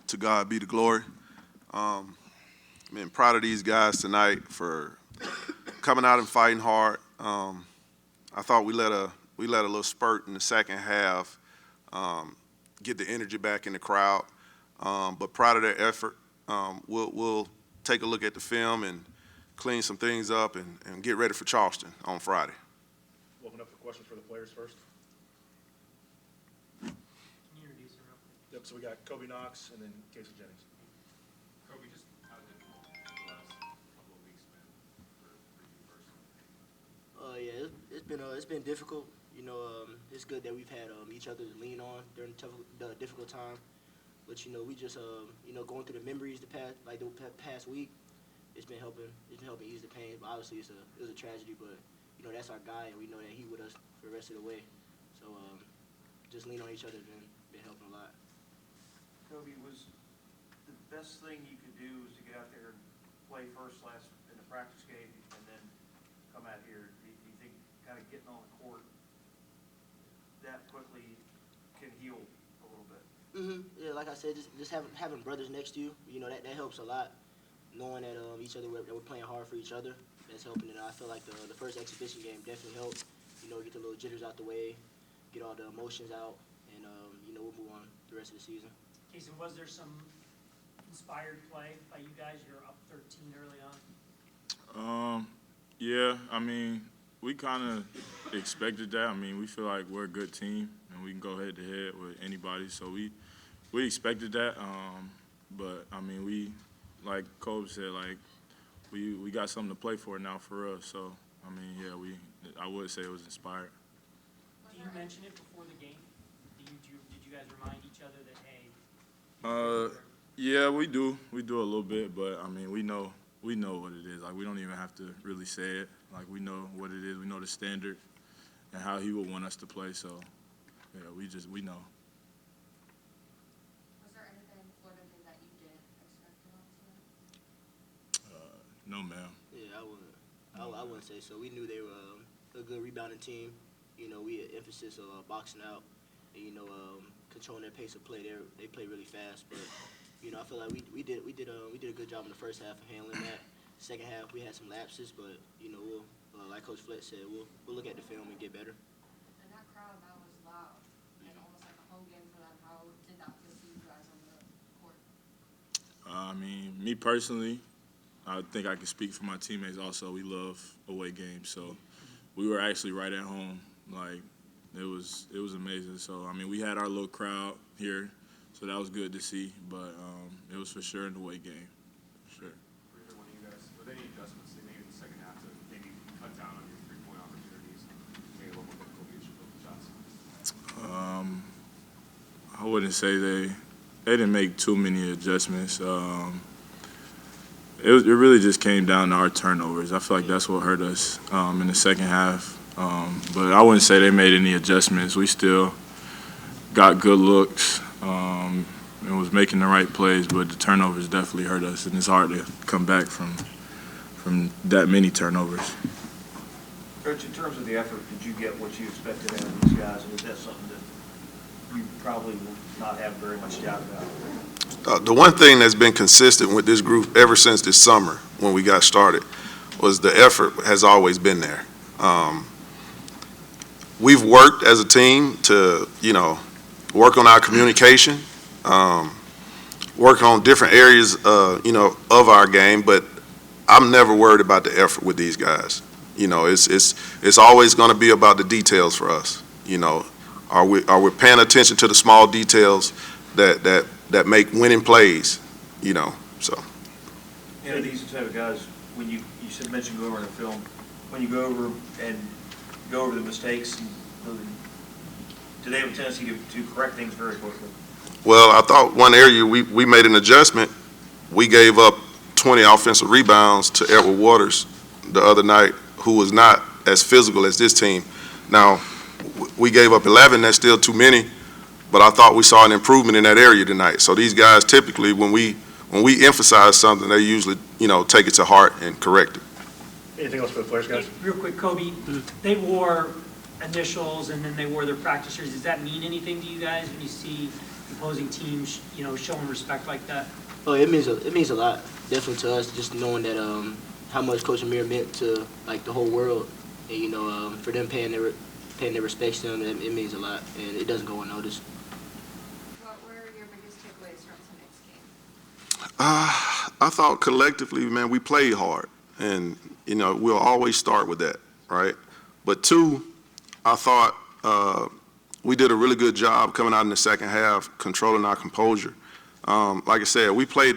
To God be the glory. Man, proud of these guys tonight for coming out and fighting hard. I thought we let a little spurt in the second half, get the energy back in the crowd. But proud of their effort. We'll take a look at the film and clean some things up and get ready for Charleston on Friday. We'll open up for questions for the players first. Yep, so we got Kobe Knox and then Casey Jennings. Kobe, just how difficult the last couple of weeks been for you personally? Yeah, it's been difficult. You know, it's good that we've had each other to lean on during the difficult time. But you know, we just going through the memories the past week. It's been helping ease the pain. But obviously, it was a tragedy. But you know, that's our guy, and we know that he with us for the rest of the way. So just lean on each other has been helping a lot. Kobe, was the best thing you could do was to get out there and play first last in the practice game and then come out here? Do you think kind of getting on the court that quickly can heal a little bit? Yeah, like I said, just having brothers next to you, you know, that helps a lot. Knowing that each other that we're playing hard for each other, that's helping. And I feel like the first exhibition game definitely helped. You know, get the little jitters out the way, get all the emotions out, and you know, we'll move on the rest of the season. Casey, was there some inspired play by you guys? You're up 13 early on. Yeah, I mean, we kind of expected that. I mean, we feel like we're a good team and we can go head to head with anybody. So we expected that. But I mean, we, like Kobe said, like we got something to play for now for us. So I mean, yeah, I would say it was inspired. Do you mention it before the game? Did you guys remind each other that, hey? Yeah, we do. We do a little bit, but I mean, we know what it is. Like, we don't even have to really say it. Like, we know what it is. We know the standard and how he would want us to play. So, yeah, we know. Was there anything Florida did that you didn't expect about tonight? No, ma'am. Yeah, I wouldn't say so. We knew they were a good rebounding team. You know, we had emphasis of boxing out and, you know, controlling their pace of play. They play really fast, but you know, I feel like we did a good job in the first half of handling that. Second half, we had some lapses, but you know, we'll like Coach Fletcher said, we'll look at the film and get better. And that crowd, that was loud and almost like a home game for them. How did that feel to you guys on the court? I mean, me personally, I think I can speak for my teammates also. We love away games, so we were actually right at home. Like, it was amazing. So, I mean, we had our little crowd here, so that was good to see. But it was for sure an away game, for sure. For either one of you guys, were there any adjustments they made in the second half to maybe cut down on your three-point opportunities, make it a little more difficult to get your open shots? I wouldn't say they didn't make too many adjustments. It really just came down to our turnovers. I feel like that's what hurt us in the second half. But I wouldn't say they made any adjustments. We still got good looks and was making the right plays, but the turnovers definitely hurt us, and it's hard to come back from that many turnovers. Coach, in terms of the effort, did you get what you expected out of these guys, and is that something that you probably will not have very much doubt about? The one thing that's been consistent with this group ever since this summer when we got started was the effort has always been there. We've worked as a team to, you know, work on our communication, work on different areas, you know, of our game, but I'm never worried about the effort with these guys. You know, it's always going to be about the details for us. You know, are we paying attention to the small details that make winning plays, you know, so. You know, these type of guys, when you mentioned go over in the film, when you go over the mistakes, do they have a tendency to correct things very quickly? Well, I thought one area we made an adjustment. We gave up 20 offensive rebounds to Edward Waters the other night, who was not as physical as this team. Now, we gave up 11. That's still too many, but I thought we saw an improvement in that area tonight. So these guys typically, when we emphasize something, they usually, you know, take it to heart and correct it. Anything else for the players, guys? Real quick, Kobe, they wore initials and then they wore their practice shirts. Does that mean anything to you guys when you see opposing teams, showing respect like that? Oh, it means a lot, definitely to us, just knowing that how much Coach Amir meant to like the whole world, and for them paying their respects to him, it means a lot, and it doesn't go unnoticed. What were your biggest takeaways from tonight's game? I thought collectively, man, we played hard, and we'll always start with that, right? But two, I thought we did a really good job coming out in the second half, controlling our composure. Like I said, we played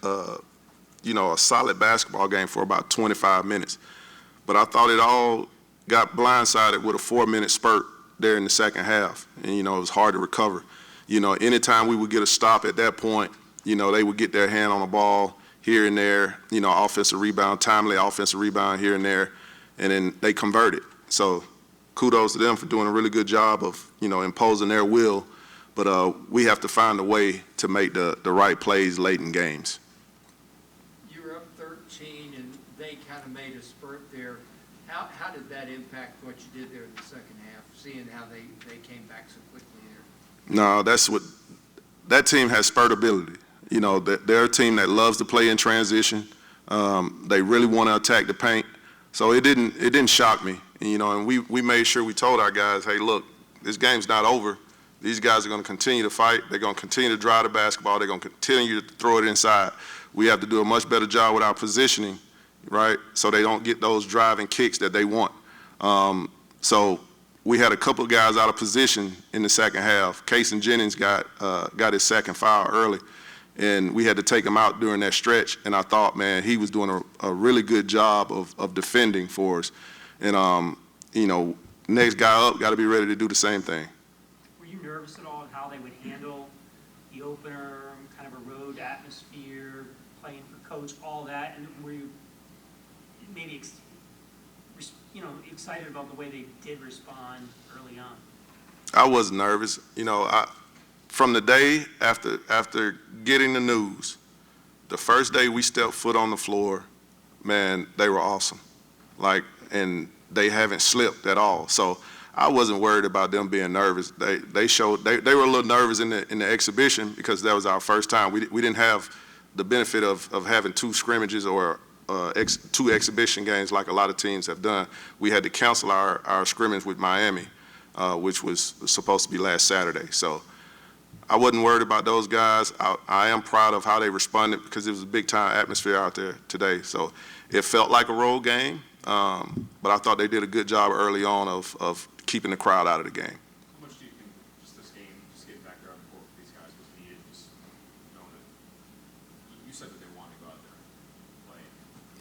a solid basketball game for about 25 minutes, but I thought it all got blindsided with a 4-minute spurt there in the second half, and it was hard to recover. Anytime we would get a stop at that point, they would get their hand on the ball here and there, offensive rebound, timely offensive rebound here and there, and then they converted. So kudos to them for doing a really good job of, imposing their will, but we have to find a way to make the right plays late in games. You were up 13 and they kind of made a spurt there. How did that impact what you did there in the second half, seeing how they came back so quickly there? No, that team has spurt ability. They're a team that loves to play in transition. They really want to attack the paint. So it didn't shock me. And we made sure we told our guys, hey, look, this game's not over. These guys are going to continue to fight. They're going to continue to drive the basketball. They're going to continue to throw it inside. We have to do a much better job with our positioning, right, so they don't get those driving kicks that they want. So we had a couple of guys out of position in the second half. Case and Jennings got his second foul early, and we had to take him out during that stretch. And I thought, man, he was doing a really good job of defending for us. And, next guy up got to be ready to do the same thing. Were you nervous at all how they would handle the opener, kind of a road atmosphere, playing for coach, all that? And were you maybe excited about the way they did respond early on? I was nervous. From the day after getting the news, the first day we stepped foot on the floor, man, they were awesome. And they haven't slipped at all. So I wasn't worried about them being nervous. They were a little nervous in the exhibition because that was our first time. We didn't have the benefit of having two scrimmages or two exhibition games like a lot of teams have done. We had to cancel our scrimmage with Miami, which was supposed to be last Saturday. So I wasn't worried about those guys. I am proud of how they responded because it was a big-time atmosphere out there today. So it felt like a road game, but I thought they did a good job early on of keeping the crowd out of the game. How much do you think just this game, just getting back there on the court with these guys was needed, just knowing that you said that they wanted to go out there and play?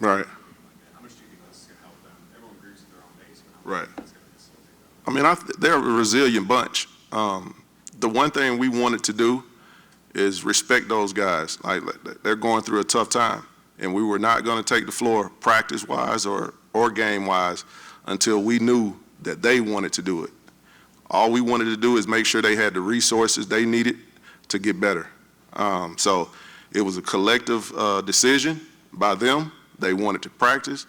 Right. How much do you think this is going to help them? Everyone agrees at their own pace, but how Right. much do you think it's going to facilitate that? They're a resilient bunch. The one thing we wanted to do is respect those guys. They're going through a tough time, and we were not going to take the floor practice-wise or game-wise until we knew that they wanted to do it. All we wanted to do is make sure they had the resources they needed to get better. So it was a collective decision by them. They wanted to practice,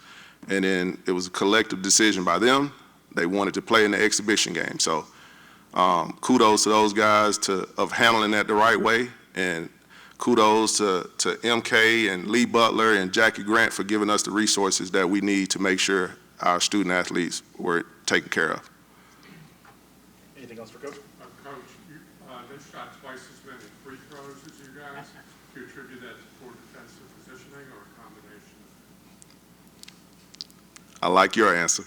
and then it was a collective decision by them. They wanted to play in the exhibition game. So kudos to those guys of handling that the right way, and kudos to MK and Lee Butler and Jackie Grant for giving us the resources that we need to make sure our student athletes were taken care of. Anything else for Coach? Coach, they shot twice as many free throws as you guys. Do you attribute that to poor defensive positioning or a combination? I like your answer.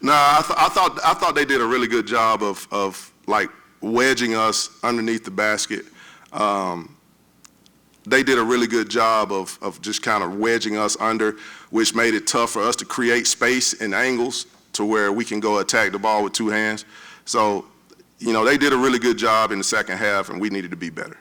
No, I thought they did a really good job of wedging us underneath the basket. They did a really good job of just kind of wedging us under, which made it tough for us to create space and angles to where we can go attack the ball with two hands. So, they did a really good job in the second half, and we needed to be better.